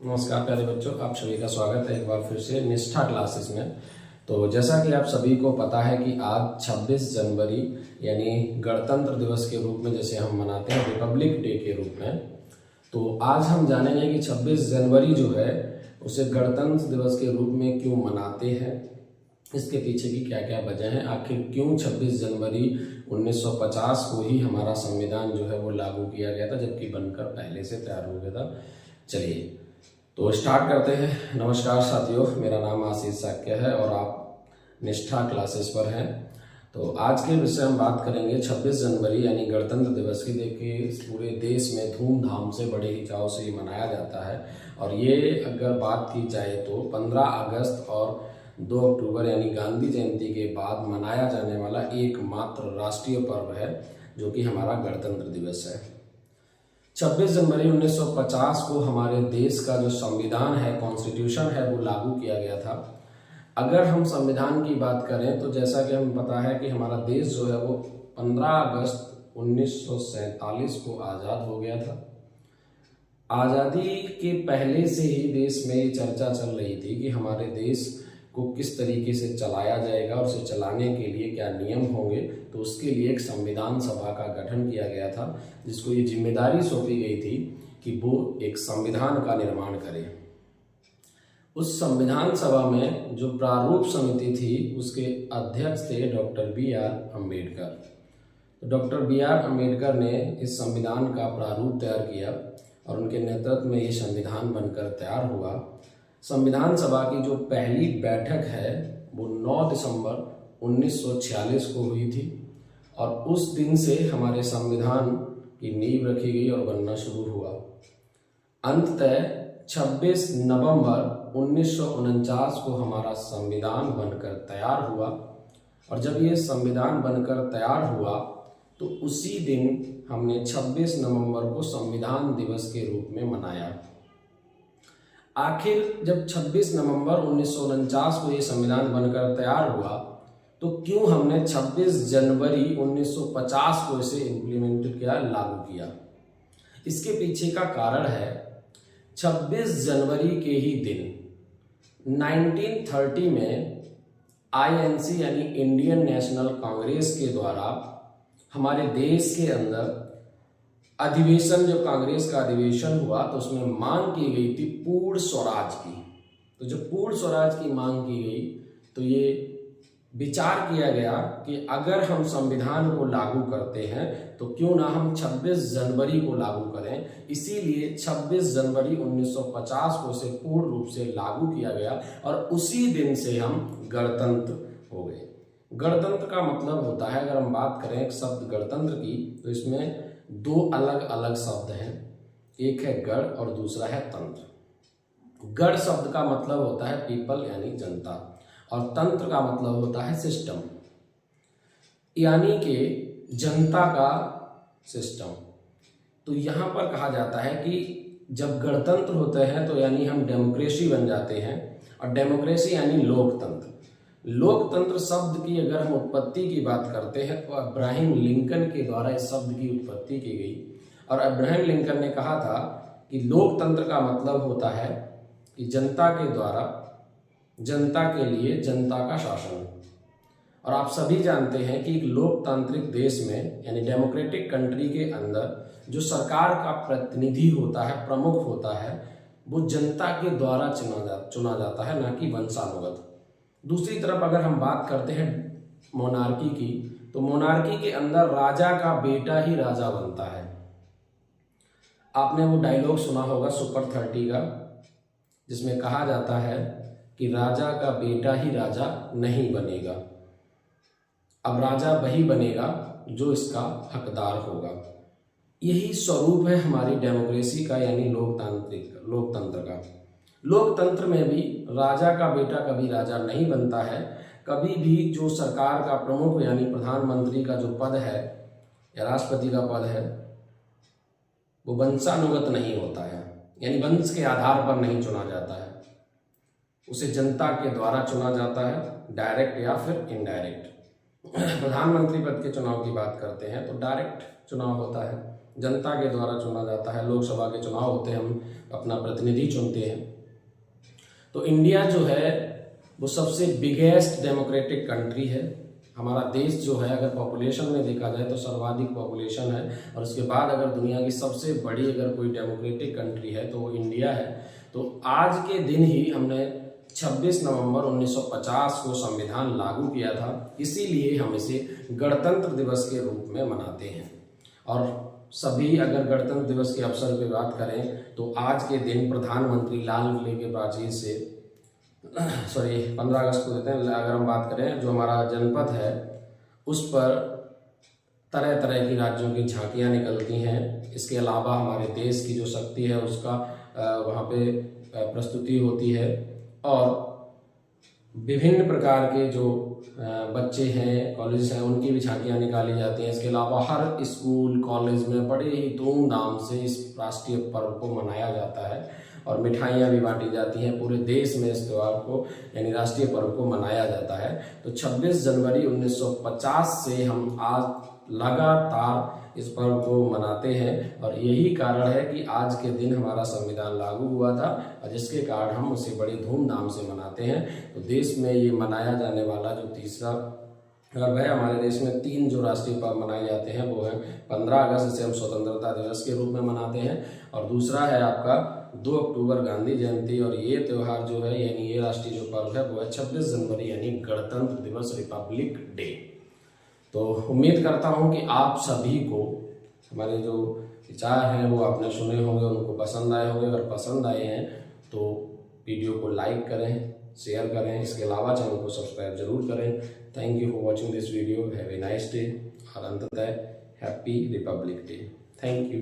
नमस्कार प्यारे बच्चों, आप सभी का स्वागत है एक बार फिर से निष्ठा क्लासेस में। तो जैसा कि आप सभी को पता है कि आज 26 जनवरी यानी गणतंत्र दिवस के रूप में जैसे हम मनाते हैं रिपब्लिक डे के रूप में, तो आज हम जानेंगे कि 26 जनवरी जो है उसे गणतंत्र दिवस के रूप में क्यों मनाते हैं, इसके पीछे की क्या क्या वजह है, आखिर क्यों 26 जनवरी 1950 को ही हमारा संविधान जो है वो लागू किया गया था जबकि बनकर पहले से तैयार हो गया था। चलिए तो स्टार्ट करते हैं। नमस्कार साथियों, मेरा नाम आशीष साक्य है और आप निष्ठा क्लासेस पर हैं। तो आज के विषय हम बात करेंगे 26 जनवरी यानी गणतंत्र दिवस की। देखिए पूरे देश में धूमधाम से बड़े ही चाव से ये मनाया जाता है और ये अगर बात की जाए तो 15 अगस्त और 2 अक्टूबर यानी गांधी जयंती के बाद मनाया जाने वाला एकमात्र राष्ट्रीय पर्व है जो कि हमारा गणतंत्र दिवस है। 26 जनवरी 1950 को हमारे देश का जो संविधान है, कॉन्स्टिट्यूशन है, वो लागू किया गया था। अगर हम संविधान की बात करें तो जैसा कि हमें पता है कि हमारा देश जो है वो 15 अगस्त 1947 को आज़ाद हो गया था। आज़ादी के पहले से ही देश में ये चर्चा चल रही थी कि हमारे देश को किस तरीके से चलाया जाएगा और उसे चलाने के लिए क्या नियम होंगे। तो उसके लिए एक संविधान सभा का गठन किया गया था जिसको ये जिम्मेदारी सौंपी गई थी कि वो एक संविधान का निर्माण करे। उस संविधान सभा में जो प्रारूप समिति थी उसके अध्यक्ष थे डॉक्टर B.R. अम्बेडकर। तो डॉक्टर B.R. अम्बेडकर ने इस संविधान का प्रारूप तैयार किया और उनके नेतृत्व में ये संविधान बनकर तैयार हुआ। संविधान सभा की जो पहली बैठक है वो 9 दिसंबर 1946 को हुई थी और उस दिन से हमारे संविधान की नींव रखी गई और बनना शुरू हुआ। अंततः 26 नवंबर 1949 को हमारा संविधान बनकर तैयार हुआ और जब ये संविधान बनकर तैयार हुआ तो उसी दिन हमने 26 नवंबर को संविधान दिवस के रूप में मनाया। आखिर जब 26 नवंबर 1949 को ये संविधान बनकर तैयार हुआ तो क्यों हमने 26 जनवरी 1950 को इसे इम्प्लीमेंट किया, लागू किया? इसके पीछे का कारण है 26 जनवरी के ही दिन 1930 में INC यानी इंडियन नेशनल कांग्रेस के द्वारा हमारे देश के अंदर अधिवेशन, जो कांग्रेस का अधिवेशन हुआ तो उसमें मांग की गई थी पूर्ण स्वराज की। तो जब पूर्ण स्वराज की मांग की गई तो ये विचार किया गया कि अगर हम संविधान को लागू करते हैं तो क्यों ना हम 26 जनवरी को लागू करें। इसीलिए 26 जनवरी 1950 को इसे पूर्ण रूप से लागू किया गया और उसी दिन से हम गणतंत्र हो गए। गणतंत्र का मतलब होता है, अगर हम बात करें एक शब्द गणतंत्र की, तो इसमें 2 अलग अलग शब्द हैं। एक है गण और दूसरा है तंत्र। गण शब्द का मतलब होता है पीपल यानी जनता और तंत्र का मतलब होता है सिस्टम यानी कि जनता का सिस्टम। तो यहाँ पर कहा जाता है कि जब गणतंत्र होते हैं तो यानी हम डेमोक्रेसी बन जाते हैं और डेमोक्रेसी यानी लोकतंत्र। लोकतंत्र शब्द की अगर हम उत्पत्ति की बात करते हैं तो अब्राहम लिंकन के द्वारा इस शब्द की उत्पत्ति की गई और अब्राहम लिंकन ने कहा था कि लोकतंत्र का मतलब होता है कि जनता के द्वारा जनता के लिए जनता का शासन। और आप सभी जानते हैं कि एक लोकतांत्रिक देश में यानी डेमोक्रेटिक कंट्री के अंदर जो सरकार का प्रतिनिधि होता है, प्रमुख होता है, वो जनता के द्वारा चुना जाता है, ना कि वंशानुगत। दूसरी तरफ अगर हम बात करते हैं मोनार्की की, तो मोनार्की के अंदर राजा का बेटा ही राजा बनता है। आपने वो डायलॉग सुना होगा सुपर 30 का, जिसमें कहा जाता है कि राजा का बेटा ही राजा नहीं बनेगा, अब राजा वही बनेगा जो इसका हकदार होगा। यही स्वरूप है हमारी डेमोक्रेसी का यानी लोकतंत्र का। लोकतंत्र में भी राजा का बेटा कभी राजा नहीं बनता है। कभी भी जो सरकार का प्रमुख यानी प्रधानमंत्री का जो पद है या राष्ट्रपति का पद है वो वंशानुगत नहीं होता है, यानी वंश के आधार पर नहीं चुना जाता है। उसे जनता के द्वारा चुना जाता है, डायरेक्ट या फिर इनडायरेक्ट। प्रधानमंत्री पद के चुनाव की बात करते हैं तो डायरेक्ट चुनाव होता है, जनता के द्वारा चुना जाता है। लोकसभा के चुनाव होते हैं, हम अपना प्रतिनिधि चुनते हैं। तो इंडिया जो है वो सबसे बिगेस्ट डेमोक्रेटिक कंट्री है। हमारा देश जो है अगर पॉपुलेशन में देखा जाए तो सर्वाधिक पॉपुलेशन है, और उसके बाद अगर दुनिया की सबसे बड़ी अगर कोई डेमोक्रेटिक कंट्री है तो वो इंडिया है। तो आज के दिन ही हमने 26 नवंबर 1950 को संविधान लागू किया था, इसीलिए हम इसे गणतंत्र दिवस के रूप में मनाते हैं। और सभी अगर गणतंत्र दिवस के अवसर पर बात करें तो आज के दिन प्रधानमंत्री लाल किले के प्राचीर से 15 अगस्त को देते हैं। अगर हम बात करें जो हमारा जनपद है उस पर तरह तरह की राज्यों की झांकियां निकलती हैं। इसके अलावा हमारे देश की जो शक्ति है उसका वहाँ पे प्रस्तुति होती है, और विभिन्न प्रकार के जो बच्चे हैं, कॉलेज हैं, उनकी भी झांकियाँ निकाली जाती हैं। इसके अलावा हर स्कूल कॉलेज में बड़े ही धूमधाम से इस राष्ट्रीय पर्व को मनाया जाता है, और मिठाइयाँ भी बांटी जाती हैं। पूरे देश में इस त्यौहार को यानी राष्ट्रीय पर्व को मनाया जाता है। तो 26 जनवरी 1950 से हम आज लगातार इस पर्व को मनाते हैं, और यही कारण है कि आज के दिन हमारा संविधान लागू हुआ था, और जिसके कारण हम उसे बड़ी धूमधाम से मनाते हैं। तो देश में ये मनाया जाने वाला जो तीसरा पर्व है, हमारे देश में 3 जो राष्ट्रीय पर्व मनाए जाते हैं वो है 15 अगस्त, जिसे हम स्वतंत्रता दिवस के रूप में मनाते हैं, और दूसरा है आपका 2 अक्टूबर गांधी जयंती, और ये त्यौहार जो है यानी ये राष्ट्रीय जो पर्व है वो है 26 जनवरी यानी गणतंत्र दिवस, रिपब्लिक डे। तो उम्मीद करता हूँ कि आप सभी को हमारे जो विचार हैं वो आपने सुने होंगे, उनको पसंद आए होंगे। अगर पसंद आए हैं तो वीडियो को लाइक करें, शेयर करें, इसके अलावा चैनल को सब्सक्राइब जरूर करें। Thank you for watching this video. Have a nice day, और अंततः happy Republic day. Thank you.